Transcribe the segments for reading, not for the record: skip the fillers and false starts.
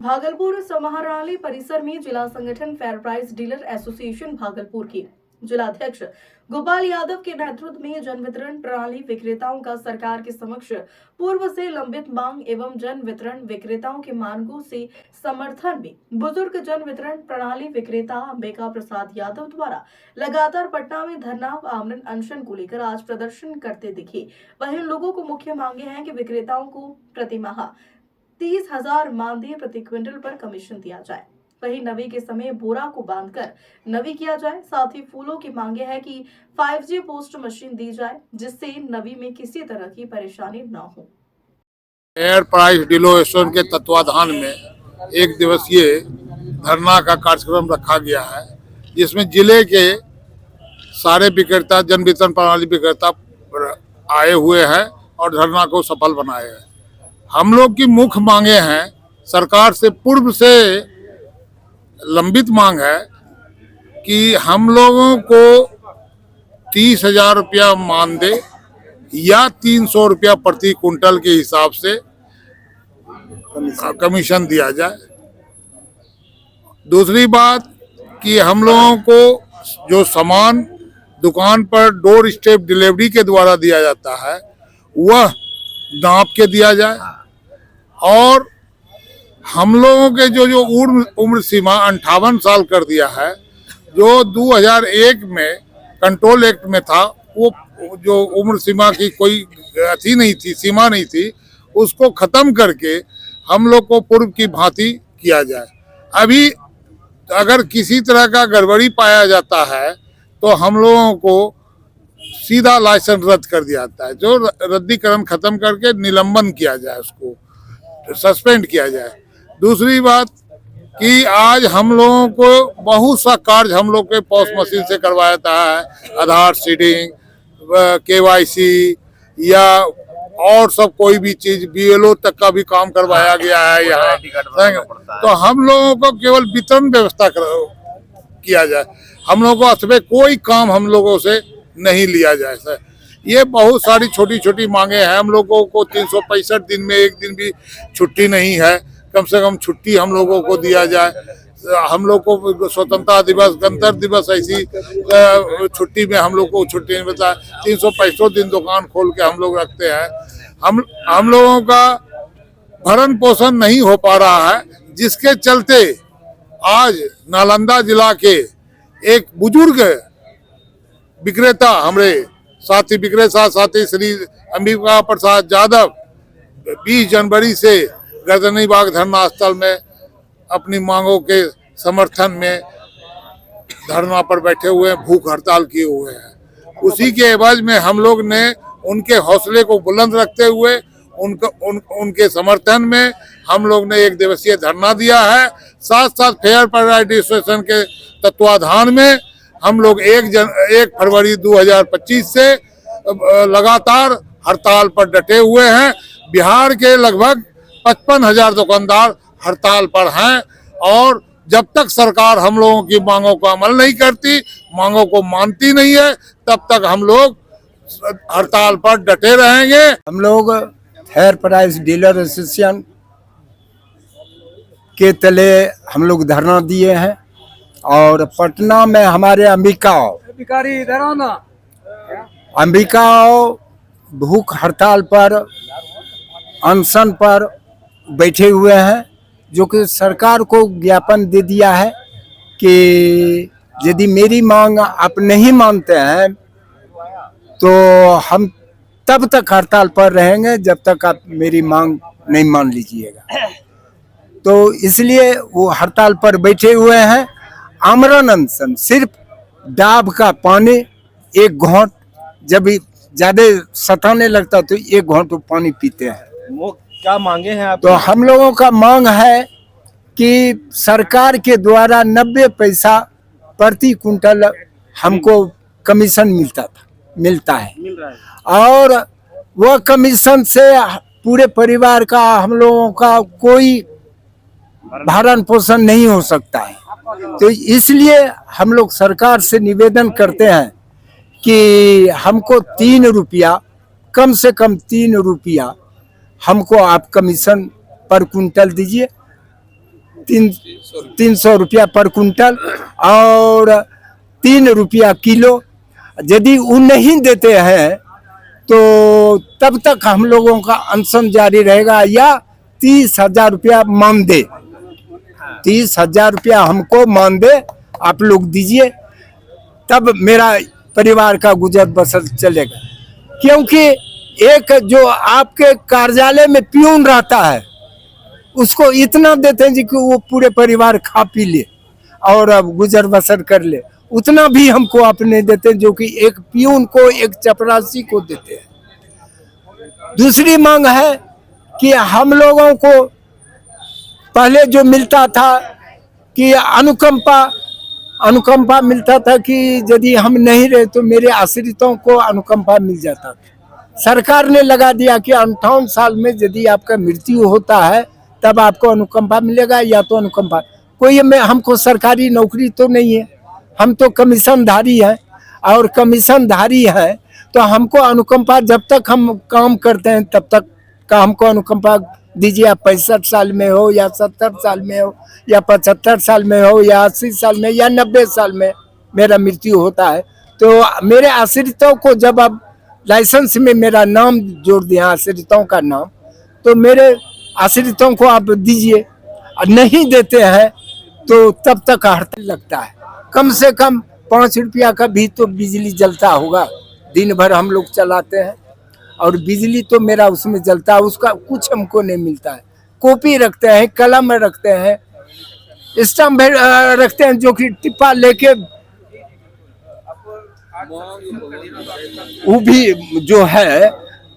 भागलपुर समाहरणालय परिसर में जिला संगठन fair price dealer association Bhagalpur की जिलाध्यक्ष गोपाल यादव के नेतृत्व में जन वितरण प्रणाली विक्रेताओं का सरकार के समक्ष पूर्व से लंबित मांग एवं जन वितरण विक्रेताओं के मांगों से समर्थन में बुजुर्ग जन वितरण प्रणाली विक्रेता अंबिका प्रसाद यादव द्वारा लगातार पटना में धरना व आमरण अनशन को लेकर आज प्रदर्शन करते दिखे। वहीं उन लोगों को मुख्य मांगे हैं कि विक्रेताओं को प्रतिमाह 30,000 मानदेय प्रति क्विंटल पर कमीशन दिया जाए। वहीं नवी के समय बोरा को बांधकर नवी किया जाए। साथ ही फूलों की मांगे है कि 5G पोस्ट मशीन दी जाए जिससे नवी में किसी तरह की परेशानी न हो। फेयर प्राइस डीलर एसोसिएशन के तत्वाधान में एक दिवसीय धरना का कार्यक्रम रखा गया है, जिसमें जिले के सारे विक्रेता जन वितरण प्रणाली विक्रेता आए हुए हैं और धरना को सफल बनाए हैं। हम लोग की मुख्य मांगे हैं, सरकार से पूर्व से लंबित मांग है कि हम लोगों को 30,000 रुपया मानदेय या 300 रुपया प्रति कुंटल के हिसाब से कमीशन दिया जाए। दूसरी बात कि हम लोगों को जो सामान दुकान पर डोर स्टेप डिलीवरी के द्वारा दिया जाता है वह नाप के दिया जाए, और हम लोगों के जो उम्र सीमा 58 साल कर दिया है, जो 2001 में कंट्रोल एक्ट में था, वो जो उम्र सीमा की कोई अथी नहीं थी, सीमा नहीं थी, उसको खत्म करके हम लोग को पूर्व की भांति किया जाए। अभी अगर किसी तरह का गड़बड़ी पाया जाता है तो हम लोगों को सीधा लाइसेंस रद्द कर दिया जाता है, जो रद्दीकरण खत्म करके निलंबन किया जाए, उसको सस्पेंड किया जाए। दूसरी बात कि आज हम लोगों को बहुत सा कार्य हम लोग के पॉस मशीन से करवाया जाता है, आधार सीडिंग, KYC या और सब कोई भी चीज, BLO तक का भी काम करवाया गया है यहाँ। तो हम लोगों को केवल वितरण व्यवस्था किया जाए, हम लोगों को अथवा कोई काम हम लोगों से नहीं लिया जाए सर। ये बहुत सारी छोटी छोटी मांगे हैं। हम लोगों को 365 दिन में एक दिन भी छुट्टी नहीं है, कम से कम छुट्टी हम लोगों को दिया जाए। हम लोग को स्वतंत्रता दिवस, गणतंत्र दिवस ऐसी छुट्टी में हम लोग को छुट्टी नहीं मिलता है। 365 दिन दुकान खोल के हम लोग रखते हैं। हम लोगों का भरण पोषण नहीं हो पा रहा है, जिसके चलते आज नालंदा जिला के एक बुजुर्ग विक्रेता, हमारे साथी विक्रेता साथी श्री अंबिका प्रसाद यादव 20 जनवरी से गर्दनी बाग धरना स्थल में अपनी मांगों के समर्थन में धरना पर बैठे हुए, भूख हड़ताल किए हुए हैं। उसी के एवज में हम लोग ने उनके हौसले को बुलंद रखते हुए उनके समर्थन में हम लोग ने एक दिवसीय धरना दिया है। साथ साथ फेयर प्राइस एसोसिएशन के तत्वाधान में हम लोग 1 फरवरी 2025 से लगातार हड़ताल पर डटे हुए हैं। बिहार के लगभग 55,000 दुकानदार हड़ताल पर हैं, और जब तक सरकार हम लोगों की मांगों को अमल नहीं करती, मांगों को मानती नहीं है, तब तक हम लोग हड़ताल पर डटे रहेंगे। हम लोग फेयर प्राइस डीलर एसोसिएशन के तले हम लोग धरना दिए हैं, और पटना में हमारे अंबिका भूख हड़ताल पर, अनशन पर बैठे हुए हैं, जो कि सरकार को ज्ञापन दे दिया है कि यदि मेरी मांग आप नहीं मानते हैं तो हम तब तक हड़ताल पर रहेंगे जब तक आप मेरी मांग नहीं मान लीजिएगा। तो इसलिए वो हड़ताल पर बैठे हुए हैं। आमरण अनशन सिर्फ डाब का पानी 1 घोंट, जब ज्यादा सताने लगता तो 1 घोंट पानी पीते हैं। वो क्या मांगे हैं आप? तो हम लोगों का मांग है कि सरकार के द्वारा 90 पैसा प्रति कुंटल हमको कमीशन मिलता है, मिल रहा है, और वह कमीशन से पूरे परिवार का, हम लोगों का कोई भरण पोषण नहीं हो सकता है। तो इसलिए हम लोग सरकार से निवेदन करते हैं कि हमको 3 रुपया, कम से कम 3 रुपया हमको आप कमीशन पर कुंटल दीजिए। 300 रुपया पर कुंटल और 3 रुपया किलो। यदि वो नहीं देते हैं तो तब तक हम लोगों का अनशन जारी रहेगा, या 30,000 रुपया मानदेय, 30,000 रुपया हमको मानदेय आप लोग दीजिए, तब मेरा परिवार का गुजर बसर चलेगा। क्योंकि एक जो आपके कार्यालय में पियून रहता है उसको इतना देते हैं जी कि वो पूरे परिवार खा पी ले और अब गुजर बसर कर ले, उतना भी हमको आप नहीं देते जो कि एक पियून को, एक चपरासी को देते हैं। दूसरी मांग है कि हम लोगों को पहले जो मिलता था कि अनुकंपा मिलता था कि यदि हम नहीं रहे तो मेरे आश्रितों को अनुकंपा मिल जाता था। सरकार ने लगा दिया कि 58 साल में यदि आपका मृत्यु होता है तब आपको अनुकंपा मिलेगा, या तो अनुकंपा कोई में हमको सरकारी नौकरी तो नहीं है, हम तो कमीशनधारी हैं, और कमीशनधारी है तो हमको अनुकंपा जब तक हम काम करते हैं तब तक का हमको अनुकंपा दीजिए। आप 65 साल में हो या 70 साल में हो या 75 साल में हो या 80 साल में या 90 साल में मेरा मृत्यु होता है तो मेरे आश्रितों को जब आप लाइसेंस में मेरा नाम जोड़ दिया, आश्रितों का नाम, तो मेरे आश्रितों को आप दीजिए। और नहीं देते हैं तो तब तक हड़ताल लगता है। कम से कम 5 रुपया का भी तो बिजली जलता होगा, दिन भर हम लोग चलाते हैं और बिजली तो मेरा उसमें जलता है, उसका कुछ हमको नहीं मिलता है। कॉपी रखते हैं, कलम रखते हैं, स्टम्प रखते हैं, जो कि टिप्पा लेके वो भी जो है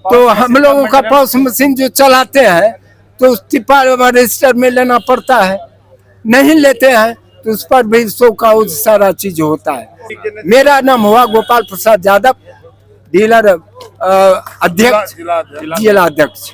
तो हम लोगों का पॉस मशीन जो चलाते हैं तो उस टिप्पा रजिस्टर में लेना पड़ता है, नहीं लेते हैं तो उस पर भी सो का सारा चीज होता है। मेरा नाम हुआ गोपाल प्रसाद यादव, डीलर अध्यक्ष, जिला अध्यक्ष।